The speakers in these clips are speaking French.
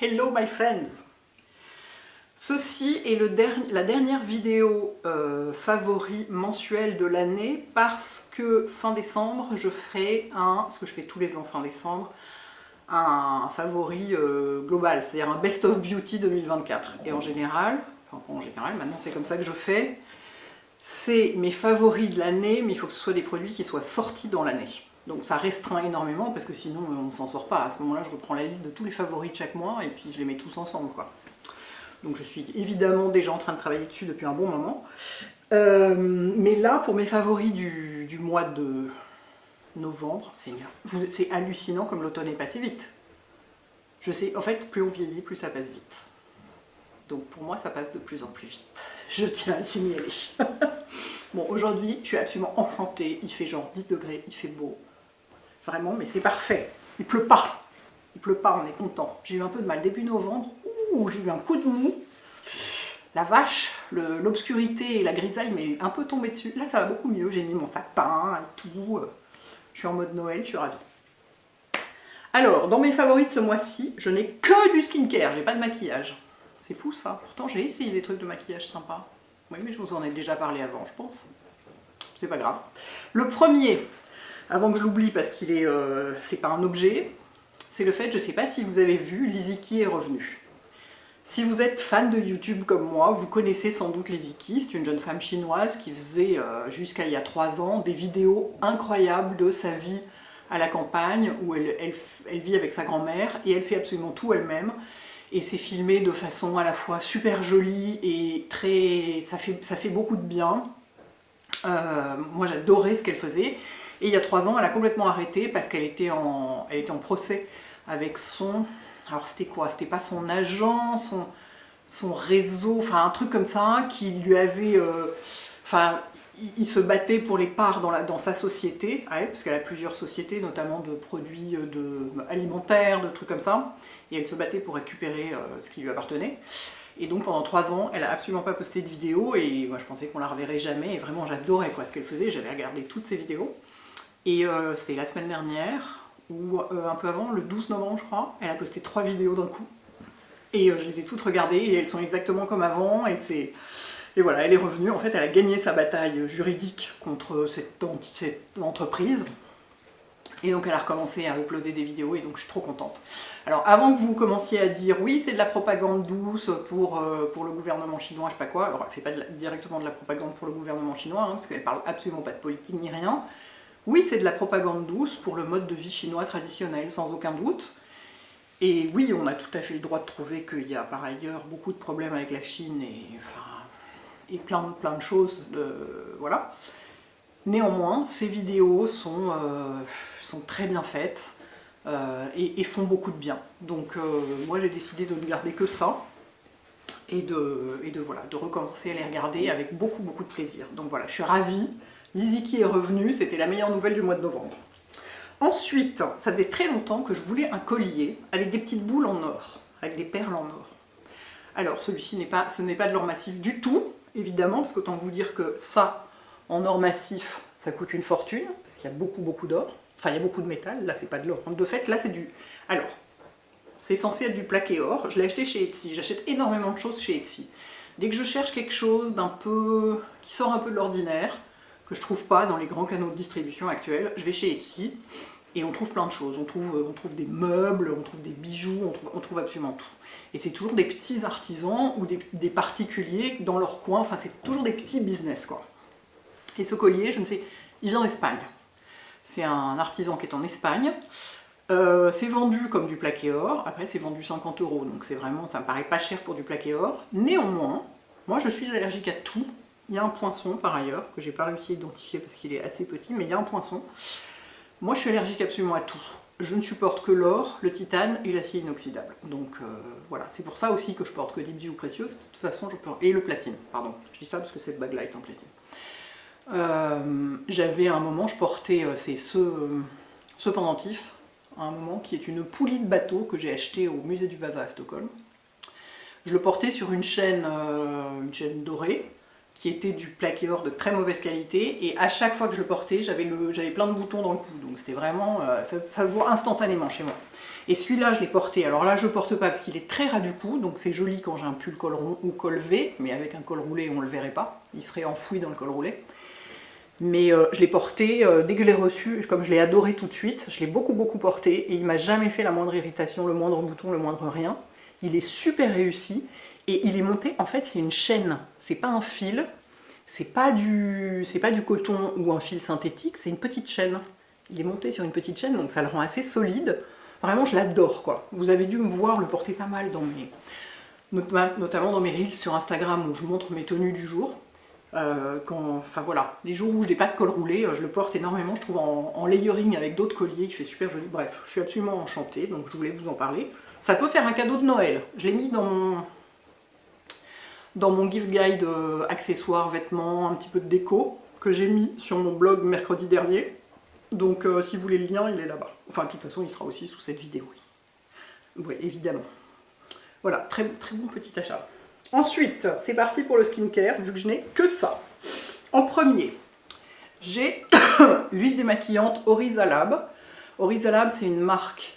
Hello my friends! Ceci est la dernière vidéo favori mensuelle de l'année parce que fin décembre je ferai ce que je fais tous les ans fin décembre, un favori global, c'est-à-dire un Best of Beauty 2024. Et en général, maintenant c'est comme ça que je fais, c'est mes favoris de l'année, mais il faut que ce soit des produits qui soient sortis dans l'année. Donc ça restreint énormément parce que sinon on ne s'en sort pas. À ce moment-là, je reprends la liste de tous les favoris de chaque mois et puis je les mets tous ensemble, quoi. Donc je suis évidemment déjà en train de travailler dessus depuis un bon moment. Mais là, pour mes favoris du mois de novembre, Seigneur, c'est hallucinant comme l'automne est passé vite. Je sais, en fait, plus on vieillit, plus ça passe vite. Donc pour moi, ça passe de plus en plus vite. Je tiens à le signaler. Bon, aujourd'hui, je suis absolument enchantée. Il fait genre 10 degrés, il fait beau. Vraiment, mais c'est parfait. Il pleut pas. Il pleut pas, on est content. J'ai eu un peu de mal début novembre. Ouh, j'ai eu un coup de mou. La vache, l'obscurité et la grisaille m'est un peu tombée dessus. Là, ça va beaucoup mieux. J'ai mis mon sapin et tout. Je suis en mode Noël, je suis ravie. Alors, dans mes favoris de ce mois-ci, je n'ai que du skincare. J'ai pas de maquillage. C'est fou ça. Pourtant, j'ai essayé des trucs de maquillage sympas. Oui, mais je vous en ai déjà parlé avant, je pense. C'est pas grave. Le premier, avant que je l'oublie parce qu'il est, c'est pas un objet, c'est le fait, je sais pas si vous avez vu, Liziki est revenue. Si vous êtes fan de YouTube comme moi, vous connaissez sans doute Liziki. C'est une jeune femme chinoise qui faisait, jusqu'à il y a 3 ans, des vidéos incroyables de sa vie à la campagne, où elle vit avec sa grand-mère et elle fait absolument tout elle-même. Et c'est filmé de façon à la fois super jolie et très... ça fait beaucoup de bien. Moi j'adorais ce qu'elle faisait. Et il y a 3 ans, elle a complètement arrêté parce qu'elle était en procès avec son... Alors c'était quoi? C'était pas son agent, son réseau, enfin un truc comme ça, qui lui avait... Enfin, il se battait pour les parts dans sa société, parce qu'elle a plusieurs sociétés, notamment de produits alimentaires, de trucs comme ça. Et elle se battait pour récupérer ce qui lui appartenait. Et donc pendant 3 ans, elle a absolument pas posté de vidéos, et moi je pensais qu'on la reverrait jamais, et vraiment j'adorais ce qu'elle faisait, j'avais regardé toutes ses vidéos. Et c'était la semaine dernière, ou un peu avant, le 12 novembre je crois, elle a posté 3 vidéos d'un coup. Et je les ai toutes regardées, et elles sont exactement comme avant, et voilà, elle est revenue, en fait elle a gagné sa bataille juridique contre cette entreprise. Et donc elle a recommencé à uploader des vidéos et donc je suis trop contente. Alors avant que vous commenciez à dire oui c'est de la propagande douce pour le gouvernement chinois, je sais pas quoi, alors elle ne fait pas directement de la propagande pour le gouvernement chinois, parce qu'elle parle absolument pas de politique ni rien. Oui c'est de la propagande douce pour le mode de vie chinois traditionnel, sans aucun doute. Et oui on a tout à fait le droit de trouver qu'il y a par ailleurs beaucoup de problèmes avec la Chine et plein de choses, voilà. Néanmoins, ces vidéos sont très bien faites et font beaucoup de bien. Donc moi j'ai décidé de ne garder que ça et de recommencer à les regarder avec beaucoup de plaisir. Donc voilà, je suis ravie. Liziki est revenue, c'était la meilleure nouvelle du mois de novembre. Ensuite, ça faisait très longtemps que je voulais un collier avec des petites boules en or, avec des perles en or. Alors celui-ci ce n'est pas de l'or massif du tout, évidemment, parce qu'autant vous dire que ça, en or massif, ça coûte une fortune, parce qu'il y a beaucoup d'or. Enfin, il y a beaucoup de métal, là c'est pas de l'or. De fait, là c'est du... Alors, c'est censé être du plaqué or, je l'ai acheté chez Etsy, j'achète énormément de choses chez Etsy. Dès que je cherche quelque chose qui sort un peu de l'ordinaire, que je trouve pas dans les grands canaux de distribution actuels, je vais chez Etsy, et on trouve plein de choses. On trouve des meubles, on trouve des bijoux, on trouve absolument tout. Et c'est toujours des petits artisans ou des particuliers dans leur coin, enfin c'est toujours des petits business, quoi. Et ce collier, je ne sais, il vient d'Espagne. C'est un artisan qui est en Espagne. C'est vendu comme du plaqué or. Après, c'est vendu 50 €. Donc c'est vraiment, ça me paraît pas cher pour du plaqué or. Néanmoins, moi je suis allergique à tout. Il y a un poinçon par ailleurs, que j'ai pas réussi à identifier parce qu'il est assez petit, mais il y a un poinçon. Moi je suis allergique absolument à tout. Je ne supporte que l'or, le titane et l'acier inoxydable. Donc voilà, c'est pour ça aussi que je porte que des bijoux précieux. De toute façon, et le platine, pardon. Je dis ça parce que cette bague-là est en platine. J'avais un moment, je portais ce pendentif, à un moment, qui est une poulie de bateau que j'ai acheté au musée du Vasa à Stockholm. Je le portais sur une chaîne dorée, qui était du plaqué or de très mauvaise qualité, et à chaque fois que je le portais, j'avais plein de boutons dans le cou, donc c'était vraiment, ça se voit instantanément chez moi. Et celui-là, je l'ai porté. Alors là, je le porte pas parce qu'il est très ras du cou, donc c'est joli quand j'ai un pull col rond ou col V, mais avec un col roulé, on ne le verrait pas. Il serait enfoui dans le col roulé. Mais je l'ai porté dès que je l'ai reçu, comme je l'ai adoré tout de suite, je l'ai beaucoup porté et il m'a jamais fait la moindre irritation, le moindre bouton, le moindre rien. Il est super réussi et il est monté, en fait c'est une chaîne, c'est pas un fil, c'est pas du coton ou un fil synthétique, c'est une petite chaîne. Il est monté sur une petite chaîne, donc ça le rend assez solide. Vraiment, je l'adore, quoi. Vous avez dû me voir le porter pas mal dans mes... notamment dans mes reels sur Instagram où je montre mes tenues du jour. Enfin voilà, les jours où je n'ai pas de col roulé, je le porte énormément, je trouve en layering avec d'autres colliers, qui fait super joli. Bref, je suis absolument enchantée, donc je voulais vous en parler. Ça peut faire un cadeau de Noël. Je l'ai mis dans mon gift guide accessoires, vêtements, un petit peu de déco, que j'ai mis sur mon blog mercredi dernier. Donc si vous voulez le lien, il est là-bas. Enfin, de toute façon, il sera aussi sous cette vidéo. Oui, évidemment. Voilà, très bon petit achat. Ensuite, c'est parti pour le skincare, vu que je n'ai que ça. En premier, j'ai l'huile démaquillante Orizalab. Orizalab, c'est une marque,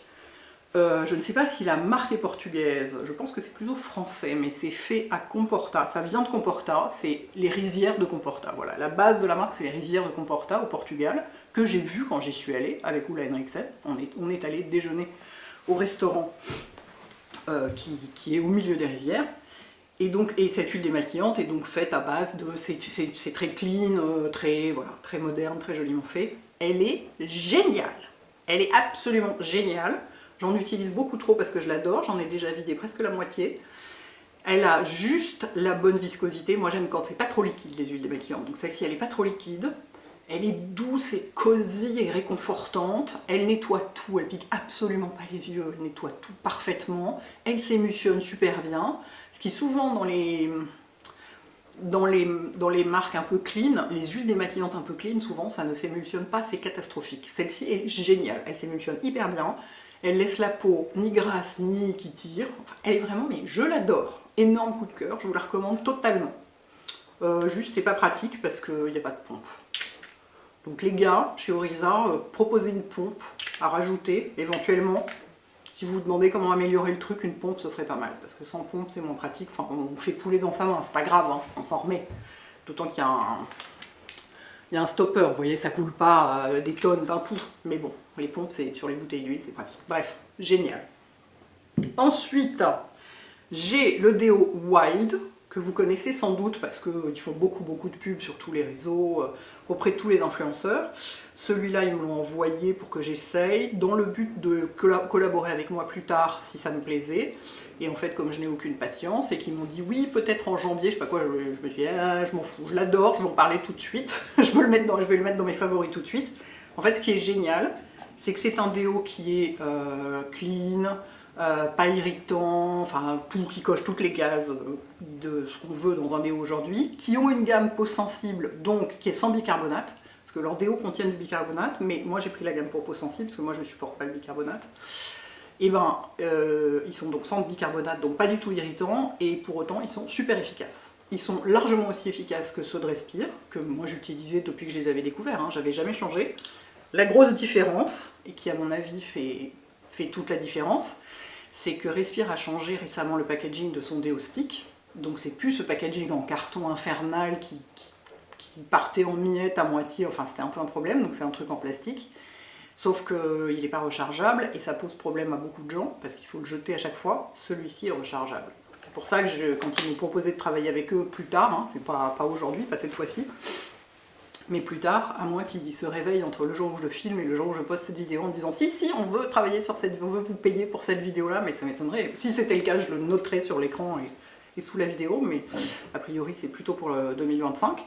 je ne sais pas si la marque est portugaise, je pense que c'est plutôt français, mais c'est fait à Comporta. Ça vient de Comporta, c'est les rizières de Comporta. Voilà, la base de la marque, c'est les rizières de Comporta au Portugal, que j'ai vu quand j'y suis allée avec Oula Henriksen. On est allé déjeuner au restaurant qui est au milieu des rizières. Et cette huile démaquillante est donc faite à base de... C'est très clean, très moderne, très joliment fait. Elle est géniale. Elle est absolument géniale. J'en utilise beaucoup trop parce que je l'adore. J'en ai déjà vidé presque la moitié. Elle a juste la bonne viscosité. Moi j'aime quand c'est pas trop liquide les huiles démaquillantes. Donc celle-ci elle n'est pas trop liquide. Elle est douce et cosy et réconfortante. Elle nettoie tout. Elle pique absolument pas les yeux. Elle nettoie tout parfaitement. Elle s'émulsionne super bien. Ce qui souvent dans les marques un peu clean, les huiles démaquillantes un peu clean, souvent ça ne s'émulsionne pas, c'est catastrophique. Celle-ci est géniale, elle s'émulsionne hyper bien, elle laisse la peau ni grasse ni qui tire, enfin, elle est vraiment, mais je l'adore. Énorme coup de cœur, je vous la recommande totalement. Juste c'est pas pratique parce qu'il n'y a pas de pompe. Donc les gars, chez Oriza, proposez une pompe à rajouter éventuellement. Si vous vous demandez comment améliorer le truc, une pompe ce serait pas mal, parce que sans pompe c'est moins pratique, enfin on fait couler dans sa main, c'est pas grave, hein, on s'en remet. D'autant qu'il y a un stopper, vous voyez, ça coule pas des tonnes d'un coup, mais bon, les pompes c'est sur les bouteilles d'huile, c'est pratique. Bref, génial. Ensuite, j'ai le déo Wild, que vous connaissez sans doute parce qu'ils font beaucoup de pubs sur tous les réseaux, auprès de tous les influenceurs. Celui-là, ils me l'ont envoyé pour que j'essaye, dans le but de collaborer avec moi plus tard si ça me plaisait. Et en fait, comme je n'ai aucune patience, et qu'ils m'ont dit oui, peut-être en janvier, je sais pas quoi, je me suis dit, ah, je m'en fous, je l'adore, je vais en parler tout de suite, je vais le mettre dans mes favoris tout de suite. En fait, ce qui est génial, c'est que c'est un déo qui est clean, pas irritant, enfin tout qui coche toutes les cases de ce qu'on veut dans un déo aujourd'hui, qui ont une gamme peau sensible, donc qui est sans bicarbonate, parce que leurs déos contiennent du bicarbonate, mais moi j'ai pris la gamme pour peau sensible, parce que moi je ne supporte pas le bicarbonate. Et ben, ils sont donc sans bicarbonate, donc pas du tout irritants, et pour autant ils sont super efficaces. Ils sont largement aussi efficaces que ceux de Respire, que moi j'utilisais depuis que je les avais découverts, hein, j'avais jamais changé. La grosse différence, et qui à mon avis fait toute la différence, c'est que Respire a changé récemment le packaging de son déo stick, donc c'est plus ce packaging en carton infernal qui partait en miettes à moitié, enfin c'était un peu un problème, donc c'est un truc en plastique. Sauf qu'il n'est pas rechargeable et ça pose problème à beaucoup de gens parce qu'il faut le jeter à chaque fois. Celui-ci est rechargeable. C'est pour ça que quand ils m'ont proposé de travailler avec eux plus tard, hein, c'est pas aujourd'hui, pas cette fois-ci, mais plus tard, à moins qu'ils se réveillent entre le jour où je le filme et le jour où je poste cette vidéo en disant si, on veut travailler sur on veut vous payer pour cette vidéo-là, mais ça m'étonnerait. Si c'était le cas, je le noterais sur l'écran et sous la vidéo, mais a priori c'est plutôt pour le 2025.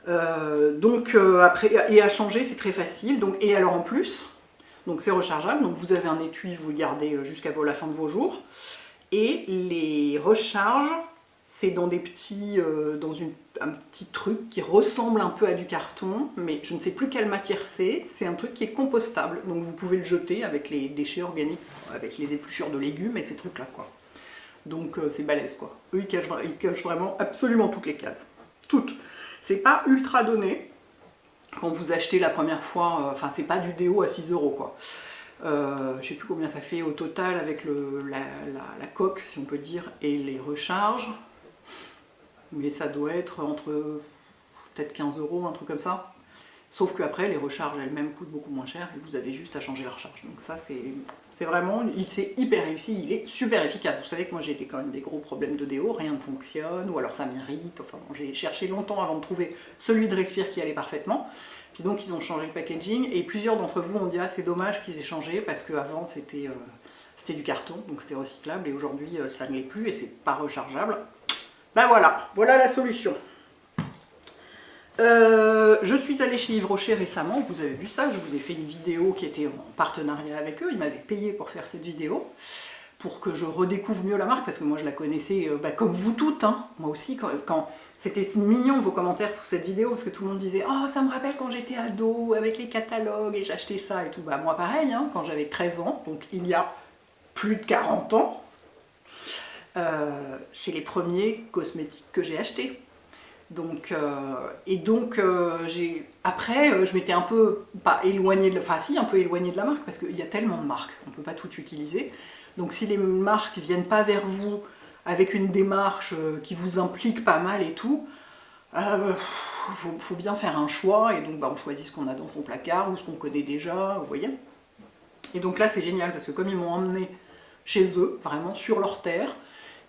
Après, et à changer c'est très facile, donc, et alors en plus, donc c'est rechargeable, donc vous avez un étui, vous le gardez jusqu'à la fin de vos jours, et les recharges, c'est dans des petits, un petit truc qui ressemble un peu à du carton, mais je ne sais plus quelle matière c'est un truc qui est compostable, donc vous pouvez le jeter avec les déchets organiques, avec les épluchures de légumes et ces trucs là quoi. Donc c'est balèze quoi, eux ils cachent vraiment absolument toutes les cases, toutes. C'est pas ultra donné quand vous achetez la première fois, enfin c'est pas du déo à 6 € quoi. Je ne sais plus combien ça fait au total avec la coque, si on peut dire, et les recharges. Mais ça doit être entre peut-être 15 €, un truc comme ça. Sauf qu'après, les recharges elles-mêmes coûtent beaucoup moins cher et vous avez juste à changer la recharge. Donc ça, c'est vraiment, c'est hyper réussi, il est super efficace. Vous savez que moi j'ai quand même des gros problèmes de déo, rien ne fonctionne, ou alors ça m'irrite. Enfin, bon, j'ai cherché longtemps avant de trouver celui de Respire qui allait parfaitement. Puis donc ils ont changé le packaging et plusieurs d'entre vous ont dit ah c'est dommage qu'ils aient changé parce qu'avant c'était du carton, donc c'était recyclable et aujourd'hui ça ne l'est plus et c'est pas rechargeable. Ben voilà, voilà la solution. Je suis allée chez Yves Rocher récemment, vous avez vu ça, je vous ai fait une vidéo qui était en partenariat avec eux, ils m'avaient payé pour faire cette vidéo, pour que je redécouvre mieux la marque, parce que moi je la connaissais comme vous toutes, hein. Moi aussi, quand c'était mignon vos commentaires sous cette vidéo, parce que tout le monde disait « Oh, ça me rappelle quand j'étais ado, avec les catalogues, et j'achetais ça et tout ». Bah moi pareil, hein, quand j'avais 13 ans, donc il y a plus de 40 ans, c'est les premiers cosmétiques que j'ai achetés. Donc, après, je m'étais un peu, pas éloignée de, enfin si, un peu éloignée de la marque, parce qu'il y a tellement de marques, on ne peut pas tout utiliser. Donc si les marques ne viennent pas vers vous avec une démarche qui vous implique pas mal et tout, faut bien faire un choix, et donc on choisit ce qu'on a dans son placard, ou ce qu'on connaît déjà, vous voyez. Et donc là c'est génial, parce que comme ils m'ont emmené chez eux, vraiment sur leur terre,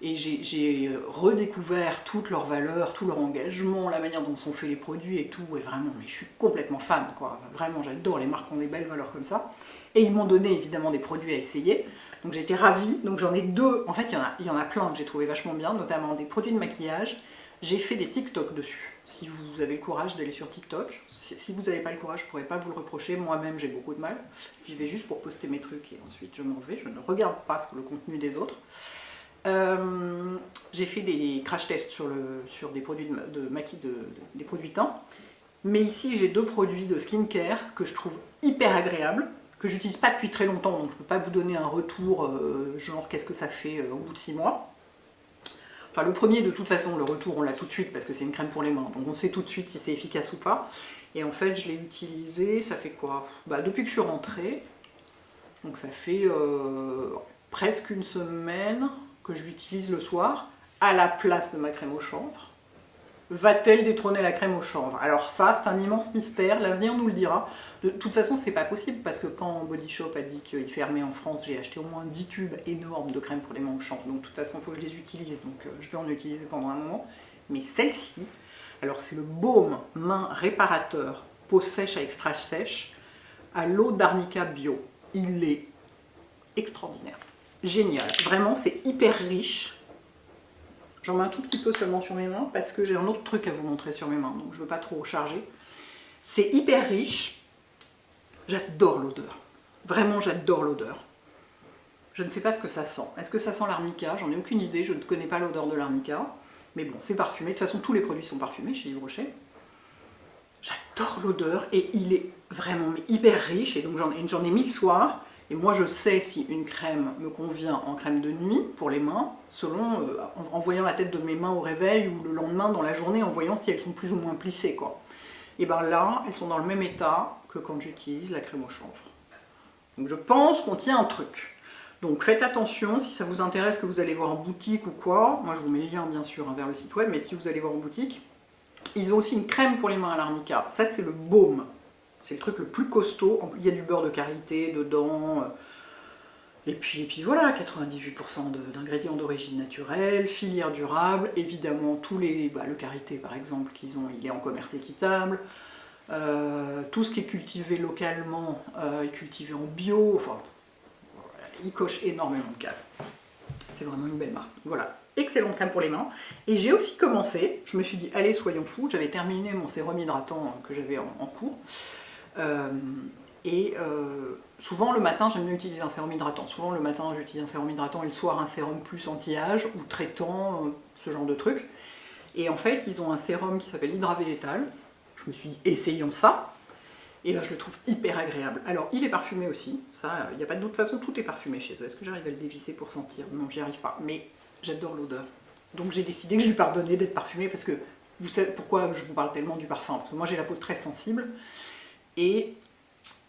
et j'ai redécouvert toutes leurs valeurs, tout leur engagement, la manière dont sont faits les produits et tout, et vraiment, mais je suis complètement fan, quoi. Vraiment, j'adore les marques qui ont des belles valeurs comme ça. Et ils m'ont donné évidemment des produits à essayer, donc j'étais ravie. Donc j'en ai deux, en fait il y en a plein que j'ai trouvé vachement bien, notamment des produits de maquillage. J'ai fait des TikTok dessus, si vous avez le courage d'aller sur TikTok. Si vous n'avez pas le courage, je ne pourrais pas vous le reprocher, moi-même j'ai beaucoup de mal. J'y vais juste pour poster mes trucs et ensuite je m'en vais, je ne regarde pas le contenu des autres. J'ai fait des crash tests sur des produits des produits teint, mais ici j'ai deux produits de skincare que je trouve hyper agréables, que j'utilise pas depuis très longtemps, donc je peux pas vous donner un retour genre qu'est-ce que ça fait au bout de 6 mois. Enfin le premier de toute façon, le retour on l'a tout de suite parce que c'est une crème pour les mains, donc on sait tout de suite si c'est efficace ou pas. Et en fait je l'ai utilisé, ça fait quoi? Depuis que je suis rentrée, donc ça fait presque une semaine que je l'utilise le soir, à la place de ma crème au chanvre. Va-t-elle détrôner la crème au chanvre? Alors ça, c'est un immense mystère, l'avenir nous le dira. De toute façon, c'est pas possible, parce que quand Body Shop a dit qu'il fermait en France, j'ai acheté au moins 10 tubes énormes de crème pour les mains au chanvre, donc de toute façon, il faut que je les utilise, donc je vais en utiliser pendant un moment. Mais celle-ci, alors c'est le baume main réparateur peau sèche à extra sèche à l'eau d'arnica bio. Il est extraordinaire. Génial, vraiment c'est hyper riche. J'en mets un tout petit peu seulement sur mes mains parce que j'ai un autre truc à vous montrer sur mes mains, donc je ne veux pas trop charger. C'est hyper riche, j'adore l'odeur, vraiment j'adore l'odeur. Je ne sais pas ce que ça sent, est-ce que ça sent l'arnica? J'en ai aucune idée, je ne connais pas l'odeur de l'arnica, mais bon c'est parfumé, de toute façon tous les produits sont parfumés chez Yves Rocher. J'adore l'odeur et il est vraiment hyper riche, et donc j'en ai mis le soir. Et moi je sais si une crème me convient en crème de nuit pour les mains, selon en voyant la tête de mes mains au réveil ou le lendemain dans la journée, en voyant si elles sont plus ou moins plissées, quoi. Et bien là, elles sont dans le même état que quand j'utilise la crème au chanvre. Donc je pense qu'on tient un truc. Donc faites attention, si ça vous intéresse que vous allez voir en boutique ou quoi, moi je vous mets le lien bien sûr vers le site web, mais si vous allez voir en boutique, ils ont aussi une crème pour les mains à l'arnica. Ça c'est le baume. C'est le truc le plus costaud, il y a du beurre de karité dedans, et puis voilà, 98% d'ingrédients d'origine naturelle, filière durable, évidemment le karité par exemple qu'ils ont, il est en commerce équitable, tout ce qui est cultivé localement est cultivé en bio, enfin, voilà, il coche énormément de cases. C'est vraiment une belle marque. Voilà, excellente crème pour les mains. Et j'ai aussi commencé, je me suis dit, allez soyons fous, j'avais terminé mon sérum hydratant que j'avais en cours. Souvent le matin j'aime bien utiliser un sérum hydratant. Souvent le matin j'utilise un sérum hydratant et le soir un sérum plus anti-âge ou traitant, ce genre de truc. Et en fait ils ont un sérum qui s'appelle Hydra Végétal. Je me suis dit essayons ça. Et là je le trouve hyper agréable. Alors il est parfumé aussi, ça il n'y a pas de doute, de toute façon tout est parfumé chez eux. Est-ce que j'arrive à le dévisser pour sentir? Non, j'y arrive pas, mais j'adore l'odeur. Donc j'ai décidé que je lui pardonnais d'être parfumé, parce que vous savez pourquoi je vous parle tellement du parfum, parce que moi j'ai la peau très sensible. Et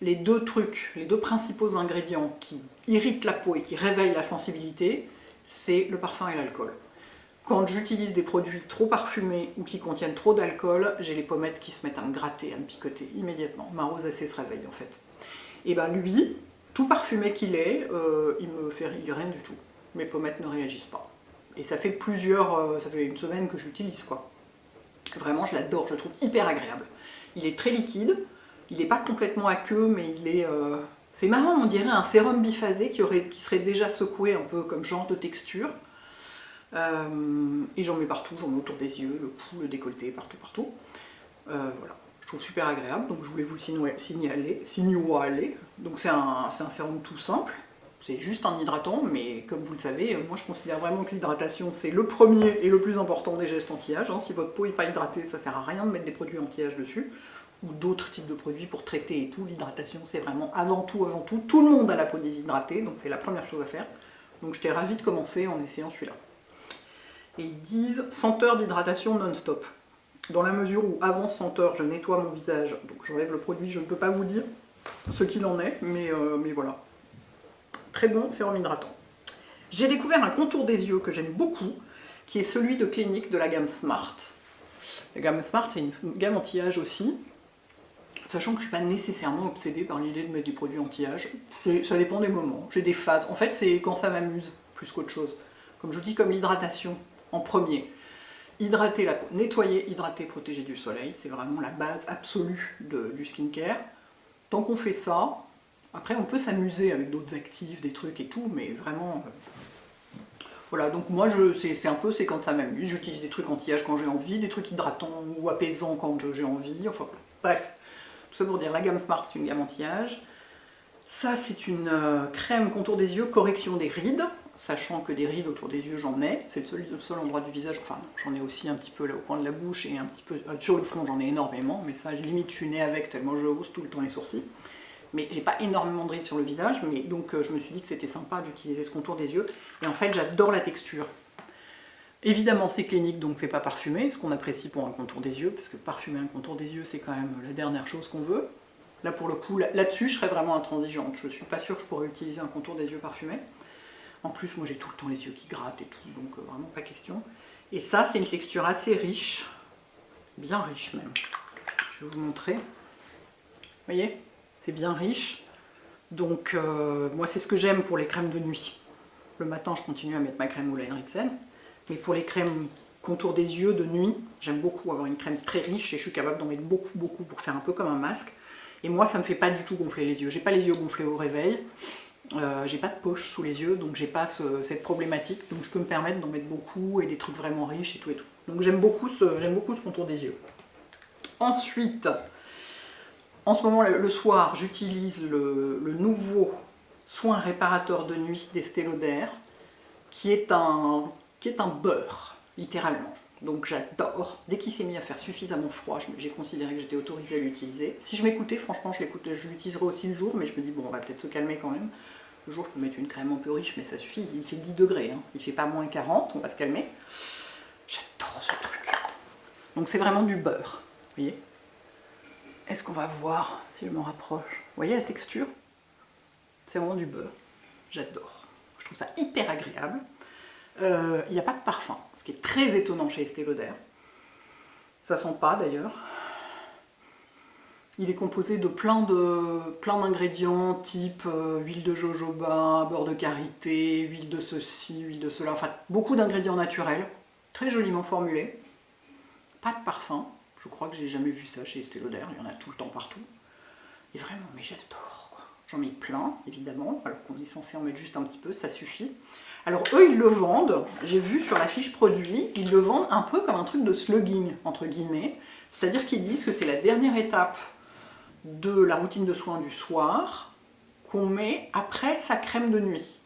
les deux trucs, les deux principaux ingrédients qui irritent la peau et qui réveillent la sensibilité, c'est le parfum et l'alcool. Quand j'utilise des produits trop parfumés ou qui contiennent trop d'alcool, j'ai les pommettes qui se mettent à me gratter, à me picoter immédiatement. Ma rosacée se réveille en fait. Et ben lui, tout parfumé qu'il est, il me fait rien du tout. Mes pommettes ne réagissent pas. Et ça fait ça fait une semaine que je l'utilise quoi. Vraiment, je l'adore, je le trouve hyper agréable. Il est très liquide, il n'est pas complètement aqueux, mais il est... c'est marrant, on dirait un sérum biphasé qui serait déjà secoué un peu comme genre de texture. Et j'en mets partout, j'en mets autour des yeux, le cou, le décolleté, partout. Voilà, je trouve super agréable, donc je voulais vous le signaler. Donc c'est un sérum tout simple, c'est juste un hydratant, mais comme vous le savez, moi je considère vraiment que l'hydratation c'est le premier et le plus important des gestes anti-âge. Si votre peau n'est pas hydratée, ça sert à rien de mettre des produits anti-âge dessus, ou d'autres types de produits pour traiter et tout. L'hydratation c'est vraiment avant tout. Tout le monde a la peau déshydratée, donc c'est la première chose à faire. Donc j'étais ravie de commencer en essayant celui-là. Et ils disent senteur d'hydratation non-stop. Dans la mesure où avant senteur, je nettoie mon visage, donc j'enlève le produit, je ne peux pas vous dire ce qu'il en est, mais voilà. Très bon sérum hydratant. J'ai découvert un contour des yeux que j'aime beaucoup, qui est celui de Clinique de la gamme Smart. La gamme Smart, c'est une gamme anti-âge aussi, sachant que je ne suis pas nécessairement obsédée par l'idée de mettre des produits anti-âge. Ça dépend des moments, j'ai des phases. En fait, c'est quand ça m'amuse, plus qu'autre chose. Comme je vous dis, comme l'hydratation. En premier, hydrater la peau, nettoyer, hydrater, protéger du soleil, c'est vraiment la base absolue du skincare. Tant qu'on fait ça, après on peut s'amuser avec d'autres actifs, des trucs et tout, mais vraiment... voilà, donc moi c'est quand ça m'amuse, j'utilise des trucs anti-âge quand j'ai envie, des trucs hydratants ou apaisants quand j'ai envie, enfin voilà. Bref, tout ça pour dire, la gamme Smart c'est une gamme anti-âge. Ça c'est une crème contour des yeux, correction des rides, sachant que des rides autour des yeux j'en ai, c'est le seul endroit du visage, enfin non, j'en ai aussi un petit peu là au coin de la bouche et un petit peu sur le front j'en ai énormément, mais ça limite je suis née avec tellement je hausse tout le temps les sourcils. Mais j'ai pas énormément de rides sur le visage, mais donc je me suis dit que c'était sympa d'utiliser ce contour des yeux, et en fait j'adore la texture. Évidemment c'est clinique donc c'est pas parfumé, ce qu'on apprécie pour un contour des yeux, parce que parfumer un contour des yeux c'est quand même la dernière chose qu'on veut. Là pour le coup, là-dessus je serais vraiment intransigeante, je suis pas sûre que je pourrais utiliser un contour des yeux parfumé. En plus, moi j'ai tout le temps les yeux qui grattent et tout, donc vraiment pas question. Et ça, c'est une texture assez riche, bien riche même. Je vais vous montrer. Vous voyez, c'est bien riche. Donc, moi c'est ce que j'aime pour les crèmes de nuit. Le matin, je continue à mettre ma crème Ole Henriksen. Mais pour les crèmes contour des yeux de nuit, j'aime beaucoup avoir une crème très riche et je suis capable d'en mettre beaucoup pour faire un peu comme un masque. Et moi, ça me fait pas du tout gonfler les yeux. J'ai pas les yeux gonflés au réveil. J'ai pas de poche sous les yeux, donc j'ai pas cette problématique, donc je peux me permettre d'en mettre beaucoup et des trucs vraiment riches et tout. Donc j'aime beaucoup ce contour des yeux. Ensuite, en ce moment, le soir, j'utilise le nouveau soin réparateur de nuit d'Estée Lauder, qui est un beurre, littéralement. Donc j'adore. Dès qu'il s'est mis à faire suffisamment froid, j'ai considéré que j'étais autorisée à l'utiliser. Si je m'écoutais, franchement, je l'utiliserais aussi le jour, mais je me dis, bon, on va peut-être se calmer quand même. Le jour, je peux mettre une crème un peu riche, mais ça suffit. Il fait 10 degrés, hein. Il fait pas moins 40, on va se calmer. J'adore ce truc. Donc c'est vraiment du beurre, vous voyez. Est-ce qu'on va voir si je me rapproche? Vous voyez la texture? C'est vraiment du beurre. J'adore. Je trouve ça hyper agréable. Il n'y a pas de parfum, ce qui est très étonnant chez Estée Lauder. Ça sent pas d'ailleurs. Il est composé de plein d'ingrédients type huile de jojoba, beurre de karité, huile de ceci, huile de cela, enfin beaucoup d'ingrédients naturels, très joliment formulés. Pas de parfum, je crois que j'ai jamais vu ça chez Estée Lauder, il y en a tout le temps partout. Et vraiment, mais j'adore quoi. J'en mets plein, évidemment, alors qu'on est censé en mettre juste un petit peu, ça suffit. Alors eux, ils le vendent, j'ai vu sur la fiche produit, ils le vendent un peu comme un truc de slugging, entre guillemets. C'est-à-dire qu'ils disent que c'est la dernière étape de la routine de soins du soir qu'on met après sa crème de nuit.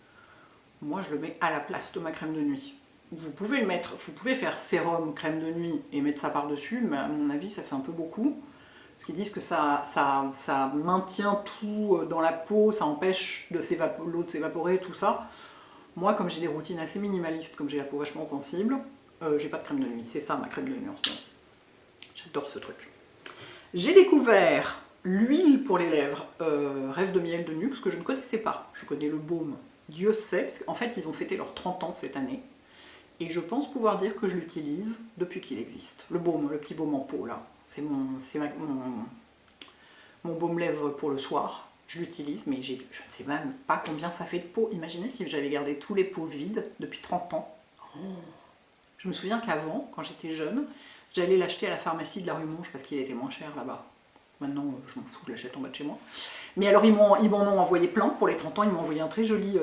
Moi, je le mets à la place de ma crème de nuit. Vous pouvez le mettre, vous pouvez faire sérum, crème de nuit et mettre ça par-dessus, mais à mon avis, ça fait un peu beaucoup. Parce qu'ils disent que ça maintient tout dans la peau, ça empêche l'eau de s'évaporer, tout ça. Moi, comme j'ai des routines assez minimalistes, comme j'ai la peau vachement sensible, j'ai pas de crème de nuit. C'est ça ma crème de nuit en ce moment. J'adore ce truc. J'ai découvert L'huile pour les lèvres, Rêve de miel de Nuxe, que je ne connaissais pas. Je connais le baume, Dieu sait, parce qu'en fait ils ont fêté leurs 30 ans cette année. Et je pense pouvoir dire que je l'utilise depuis qu'il existe. Le baume, le petit baume en pot là, c'est mon baume lèvres pour le soir. Je l'utilise, mais je ne sais même pas combien ça fait de pots. Imaginez si j'avais gardé tous les pots vides depuis 30 ans. Oh. Je me souviens qu'avant, quand j'étais jeune, j'allais l'acheter à la pharmacie de la rue Monge parce qu'il était moins cher là-bas. Maintenant, je m'en fous, je l'achète en bas de chez moi. Mais alors, ils m'en ont envoyé plein pour les 30 ans. Ils m'ont envoyé un très joli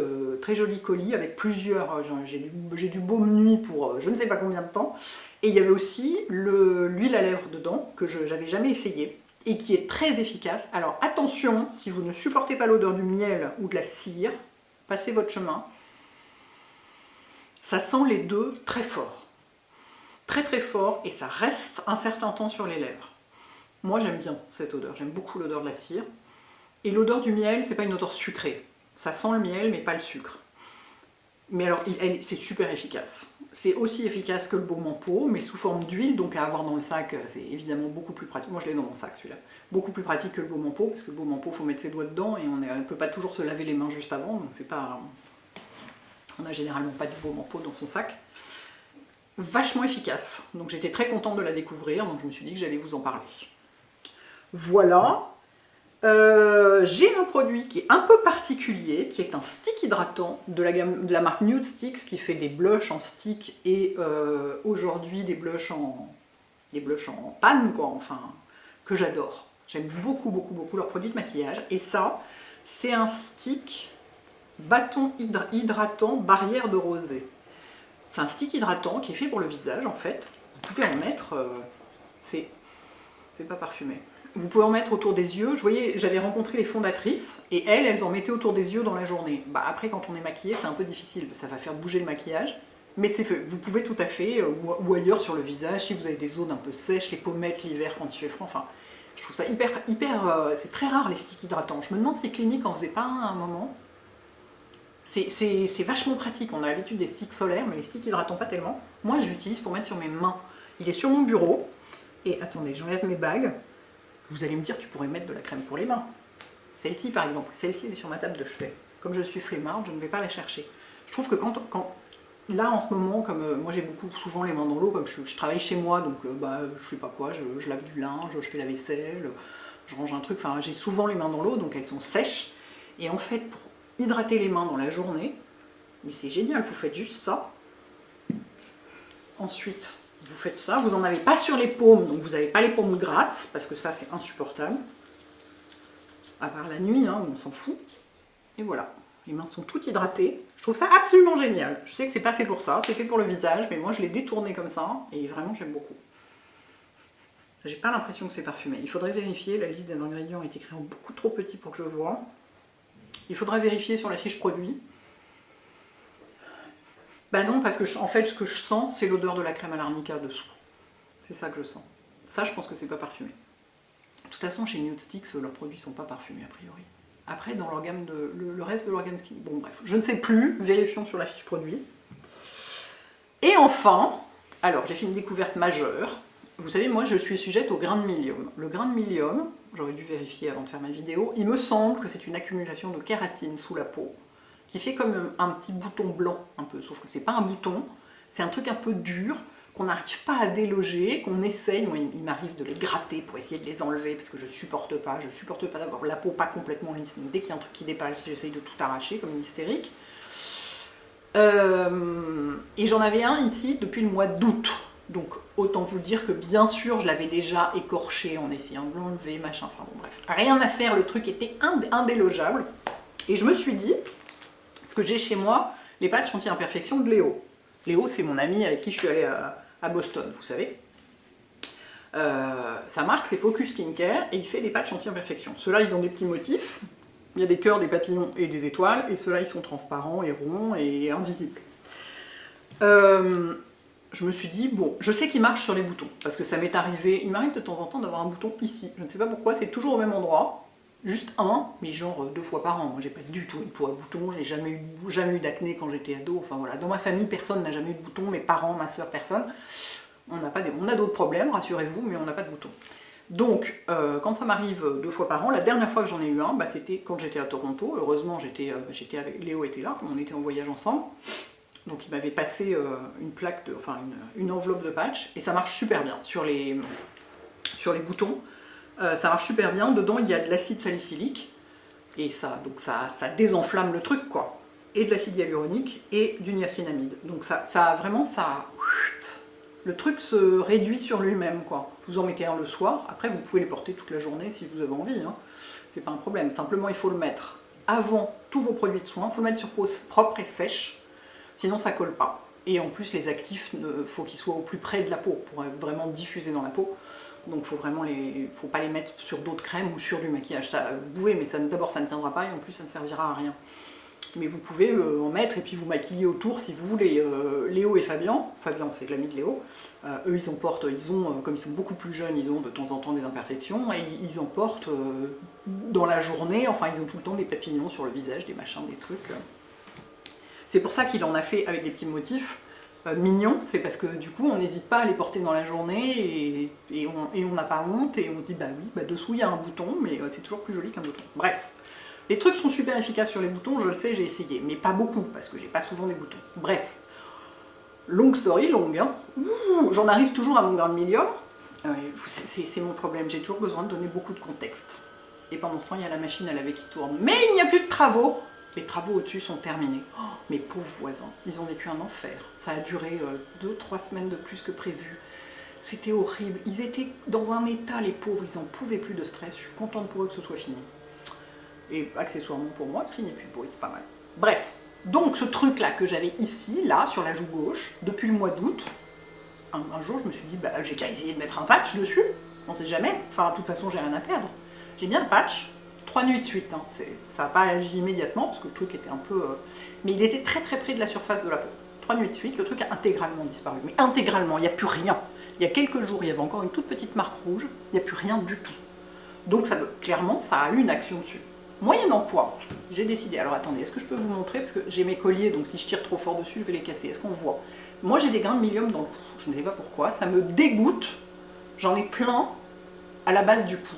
colis avec plusieurs... J'ai du baume nuit pour je ne sais pas combien de temps. Et il y avait aussi l'huile à lèvres dedans, que je n'avais jamais essayé, et qui est très efficace. Alors, attention, si vous ne supportez pas l'odeur du miel ou de la cire, passez votre chemin. Ça sent les deux très fort. Très très fort, et ça reste un certain temps sur les lèvres. Moi j'aime bien cette odeur, j'aime beaucoup l'odeur de la cire. Et l'odeur du miel, c'est pas une odeur sucrée. Ça sent le miel, mais pas le sucre. Mais alors, c'est super efficace. C'est aussi efficace que le baume en pot, mais sous forme d'huile, donc à avoir dans le sac, c'est évidemment beaucoup plus pratique. Moi je l'ai dans mon sac celui-là. Beaucoup plus pratique que le baume en pot, parce que le baume en pot, il faut mettre ses doigts dedans, et on ne peut pas toujours se laver les mains juste avant, donc c'est pas... On n'a généralement pas du baume en pot dans son sac. Vachement efficace. Donc j'étais très contente de la découvrir, donc je me suis dit que j'allais vous en parler. Voilà. J'ai un produit qui est un peu particulier, qui est un stick hydratant de la marque Nude Sticks, qui fait des blushs en stick et aujourd'hui des blushs en panne, quoi, enfin, que j'adore. J'aime beaucoup, beaucoup, beaucoup leurs produits de maquillage. Et ça, c'est un stick bâton hydratant barrière de rosée. C'est un stick hydratant qui est fait pour le visage en fait. Vous pouvez en mettre, c'est pas parfumé. Vous pouvez en mettre autour des yeux. Je voyais, j'avais rencontré les fondatrices et elles en mettaient autour des yeux dans la journée. Bah après quand on est maquillé c'est un peu difficile, ça va faire bouger le maquillage. Mais c'est fait. Vous pouvez tout à fait, ou ailleurs sur le visage, si vous avez des zones un peu sèches, les pommettes l'hiver quand il fait froid, enfin... Je trouve ça hyper, c'est très rare les sticks hydratants. Je me demande si Clinique en faisait pas un moment. C'est vachement pratique, on a l'habitude des sticks solaires, mais les sticks hydratants pas tellement. Moi je l'utilise pour mettre sur mes mains. Il est sur mon bureau, et attendez, j'enlève mes bagues. Vous allez me dire, tu pourrais mettre de la crème pour les mains. Celle-ci par exemple, celle-ci elle est sur ma table de chevet. Comme je suis flemmarde, je ne vais pas la chercher. Je trouve que là en ce moment, comme moi j'ai souvent les mains dans l'eau, comme je travaille chez moi, donc je sais pas quoi, je lave du linge, je fais la vaisselle, je range un truc, enfin j'ai souvent les mains dans l'eau, donc elles sont sèches. Et en fait, pour hydrater les mains dans la journée, mais c'est génial, vous faites juste ça. Ensuite, vous faites ça, vous n'en avez pas sur les paumes, donc vous n'avez pas les paumes grasses, parce que ça c'est insupportable. À part la nuit, hein, on s'en fout. Et voilà, les mains sont toutes hydratées. Je trouve ça absolument génial. Je sais que c'est pas fait pour ça, c'est fait pour le visage, mais moi je l'ai détourné comme ça, et vraiment j'aime beaucoup. J'ai pas l'impression que c'est parfumé. Il faudrait vérifier, la liste des ingrédients est écrite en beaucoup trop petit pour que je vois. Il faudra vérifier sur la fiche produit. Bah non, parce que en fait, ce que je sens, c'est l'odeur de la crème à l'arnica dessous. C'est ça que je sens. Ça, je pense que c'est pas parfumé. De toute façon, chez Nude Sticks, leurs produits sont pas parfumés a priori. Après, dans leur gamme le reste de leur gamme skin, bon bref, je ne sais plus. Vérifions sur la fiche produit. Et enfin, alors j'ai fait une découverte majeure. Vous savez, moi, je suis sujette au grain de milium. Le grain de milium, j'aurais dû vérifier avant de faire ma vidéo, il me semble que c'est une accumulation de kératine sous la peau, qui fait comme un petit bouton blanc, un peu, sauf que c'est pas un bouton, c'est un truc un peu dur, qu'on n'arrive pas à déloger, qu'on essaye, moi il m'arrive de les gratter pour essayer de les enlever, parce que je supporte pas d'avoir la peau pas complètement lisse, donc dès qu'il y a un truc qui dépasse, j'essaye de tout arracher, comme une hystérique. Et j'en avais un ici depuis le mois d'août. Donc autant vous dire que bien sûr je l'avais déjà écorché en essayant de l'enlever, machin, enfin bon bref. Rien à faire, le truc était indélogeable. Et je me suis dit, parce que j'ai chez moi les patchs anti-imperfection de Léo. Léo c'est mon ami avec qui je suis allée à Boston, vous savez. Sa marque c'est Focus Skincare et il fait des patchs anti-imperfection. Ceux-là ils ont des petits motifs, il y a des cœurs, des papillons et des étoiles, et ceux-là ils sont transparents et ronds et invisibles. Je me suis dit, bon, je sais qu'il marche sur les boutons, parce que ça m'est arrivé, il m'arrive de temps en temps d'avoir un bouton ici, je ne sais pas pourquoi, c'est toujours au même endroit, juste un, mais genre 2 fois par an. Moi j'ai pas du tout une peau à boutons, j'ai jamais eu d'acné quand j'étais ado, enfin voilà, dans ma famille personne n'a jamais eu de boutons, mes parents, ma soeur, personne, on a d'autres problèmes, rassurez-vous, mais on n'a pas de boutons. Donc, quand ça m'arrive 2 fois par an, la dernière fois que j'en ai eu un, bah, c'était quand j'étais à Toronto. Heureusement, avec Léo était là, on était en voyage ensemble. Donc il m'avait passé une plaque, une enveloppe de patch, et ça marche super bien sur les boutons. Ça marche super bien, dedans il y a de l'acide salicylique, et ça désenflamme le truc, quoi. Et de l'acide hyaluronique et du niacinamide. Donc le truc se réduit sur lui-même, quoi. Vous en mettez un le soir, après vous pouvez les porter toute la journée si vous avez envie, hein. C'est pas un problème. Simplement il faut le mettre avant tous vos produits de soins, il faut le mettre sur peau propre et sèche, sinon ça colle pas. Et en plus les actifs, il faut qu'ils soient au plus près de la peau pour vraiment diffuser dans la peau. Donc faut pas les mettre sur d'autres crèmes ou sur du maquillage. Ça, vous pouvez, mais d'abord ça ne tiendra pas et en plus ça ne servira à rien. Mais vous pouvez en mettre et puis vous maquiller autour si vous voulez. Léo et Fabien c'est l'ami de Léo, eux comme ils sont beaucoup plus jeunes, ils ont de temps en temps des imperfections et ils en portent dans la journée, enfin ils ont tout le temps des papillons sur le visage, des machins, des trucs. C'est pour ça qu'il en a fait avec des petits motifs mignons, c'est parce que du coup on n'hésite pas à les porter dans la journée et on n'a pas honte et on se dit bah oui, dessous il y a un bouton, mais c'est toujours plus joli qu'un bouton. Bref. Les trucs sont super efficaces sur les boutons, je le sais, j'ai essayé, mais pas beaucoup, parce que j'ai pas souvent des boutons. Bref, long story, longue, hein. J'en arrive toujours à mon grain de millium, c'est mon problème, j'ai toujours besoin de donner beaucoup de contexte. Et pendant ce temps, il y a la machine à laver qui tourne. Mais il n'y a plus de travaux, les travaux au-dessus sont terminés. Oh, mes pauvres voisins, ils ont vécu un enfer, ça a duré 2-3 semaines de plus que prévu. C'était horrible, ils étaient dans un état, les pauvres, ils n'en pouvaient plus de stress, je suis contente pour eux que ce soit fini. Et accessoirement pour moi, parce qu'il n'y a plus de bruit, c'est pas mal. Bref, donc ce truc-là que j'avais ici, là, sur la joue gauche, depuis le mois d'août, un jour je me suis dit, bah j'ai qu'à essayer de mettre un patch dessus, on sait jamais, enfin de toute façon j'ai rien à perdre. J'ai mis un patch, 3 nuits de suite, hein. Ça n'a pas agi immédiatement, parce que le truc était un peu... mais il était très très près de la surface de la peau. 3 nuits de suite, le truc a intégralement disparu, mais intégralement, il n'y a plus rien. Il y a quelques jours, il y avait encore une toute petite marque rouge, il n'y a plus rien du tout. Donc clairement, ça a eu une action dessus. Moyennant quoi, j'ai décidé, alors attendez, est-ce que je peux vous montrer, parce que j'ai mes colliers, donc si je tire trop fort dessus, je vais les casser, est-ce qu'on voit? Moi j'ai des grains de millium dans le cou, je ne sais pas pourquoi, ça me dégoûte, j'en ai plein à la base du cou.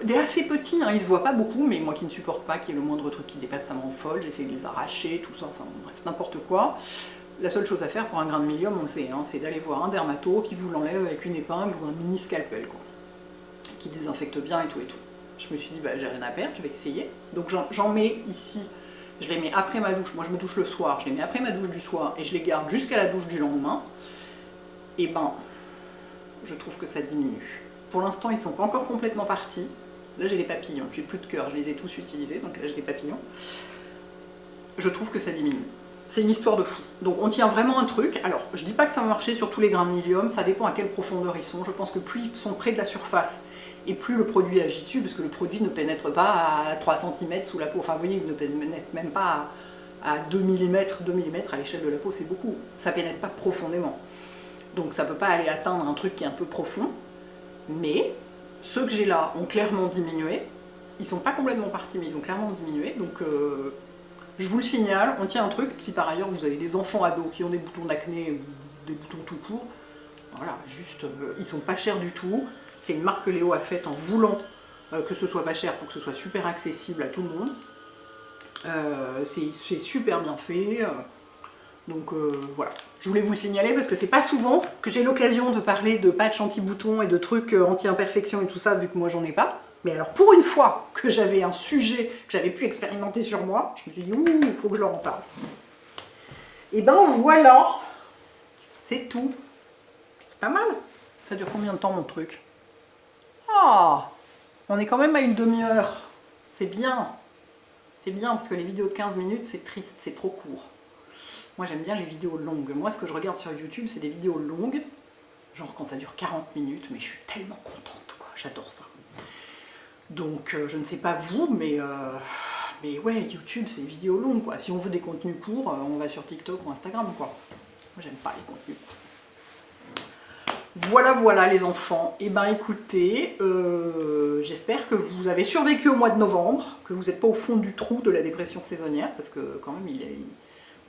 Des assez petits, hein, ils se voient pas beaucoup, mais moi qui ne supporte pas qu'il y ait le moindre truc qui dépasse, ça me rend folle, j'essaie de les arracher, tout ça, enfin bref, n'importe quoi. La seule chose à faire pour un grain de millium, on le sait, hein, c'est d'aller voir un dermato qui vous l'enlève avec une épingle ou un mini scalpel, quoi, qui désinfecte bien et tout et tout. Je me suis dit, bah, j'ai rien à perdre, je vais essayer. Donc j'en mets ici, je les mets après ma douche. Moi je me douche le soir, je les mets après ma douche du soir et je les garde jusqu'à la douche du lendemain. Et ben, je trouve que ça diminue. Pour l'instant, ils ne sont pas encore complètement partis. Là j'ai des papillons, j'ai plus de cœur, je les ai tous utilisés, donc là j'ai des papillons. Je trouve que ça diminue. C'est une histoire de fou. Donc on tient vraiment un truc. Alors, je dis pas que ça va marcher sur tous les grains de millium, ça dépend à quelle profondeur ils sont. Je pense que plus ils sont près de la surface, et plus le produit agit dessus, parce que le produit ne pénètre pas à 3 cm sous la peau. Enfin, vous voyez, il ne pénètre même pas à 2 mm. 2 mm à l'échelle de la peau, c'est beaucoup. Ça ne pénètre pas profondément. Donc ça ne peut pas aller atteindre un truc qui est un peu profond. Mais ceux que j'ai là ont clairement diminué. Ils ne sont pas complètement partis, mais ils ont clairement diminué. Donc je vous le signale, on tient un truc. Si par ailleurs vous avez des enfants ados qui ont des boutons d'acné, des boutons tout court, voilà, juste, ils ne sont pas chers du tout. C'est une marque que Léo a faite en voulant que ce soit pas cher pour que ce soit super accessible à tout le monde. C'est super bien fait. Donc voilà, je voulais vous le signaler parce que c'est pas souvent que j'ai l'occasion de parler de patch anti-boutons et de trucs anti-imperfection et tout ça, vu que moi j'en ai pas. Mais alors pour une fois que j'avais un sujet que j'avais pu expérimenter sur moi, je me suis dit ouh, il faut que je leur en parle. Et ben voilà, c'est tout. C'est pas mal. Ça dure combien de temps mon truc? Ah, on est quand même à une demi-heure. C'est bien. C'est bien parce que les vidéos de 15 minutes, c'est triste, c'est trop court. Moi, j'aime bien les vidéos longues. Moi, ce que je regarde sur YouTube, c'est des vidéos longues. Genre quand ça dure 40 minutes, mais je suis tellement contente, quoi. J'adore ça. Donc, je ne sais pas vous, mais ouais, YouTube, c'est des vidéos longues, quoi. Si on veut des contenus courts, on va sur TikTok ou Instagram, quoi. Moi, j'aime pas les contenus courts. Voilà, voilà les enfants. Et ben écoutez, j'espère que vous avez survécu au mois de novembre, que vous n'êtes pas au fond du trou de la dépression saisonnière, parce que quand même,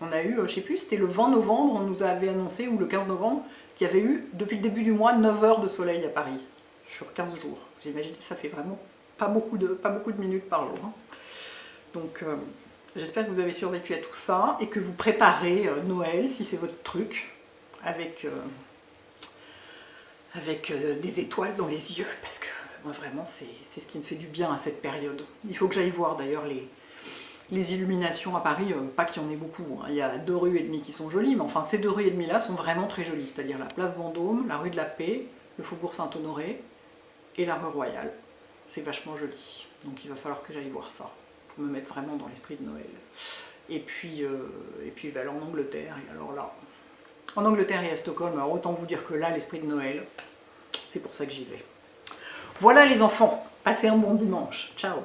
On a eu, je sais plus, c'était le 20 novembre, on nous avait annoncé, ou le 15 novembre, qu'il y avait eu, depuis le début du mois, 9 heures de soleil à Paris, sur 15 jours. Vous imaginez, ça fait vraiment pas beaucoup de minutes par jour. Hein. Donc, j'espère que vous avez survécu à tout ça, et que vous préparez Noël, si c'est votre truc, avec des étoiles dans les yeux, parce que moi, vraiment, c'est ce qui me fait du bien à cette période. Il faut que j'aille voir, d'ailleurs, les illuminations à Paris, pas qu'il y en ait beaucoup, hein. Il y a 2 rues et demie qui sont jolies, mais enfin ces 2 rues et demie là sont vraiment très jolies, c'est-à-dire la place Vendôme, la rue de la Paix, le faubourg Saint-Honoré et la rue Royale. C'est vachement joli, donc il va falloir que j'aille voir ça, pour me mettre vraiment dans l'esprit de Noël. Et puis je vais aller en Angleterre, et alors là, en Angleterre et à Stockholm, alors autant vous dire que là, l'esprit de Noël, c'est pour ça que j'y vais. Voilà les enfants, passez un bon dimanche, ciao.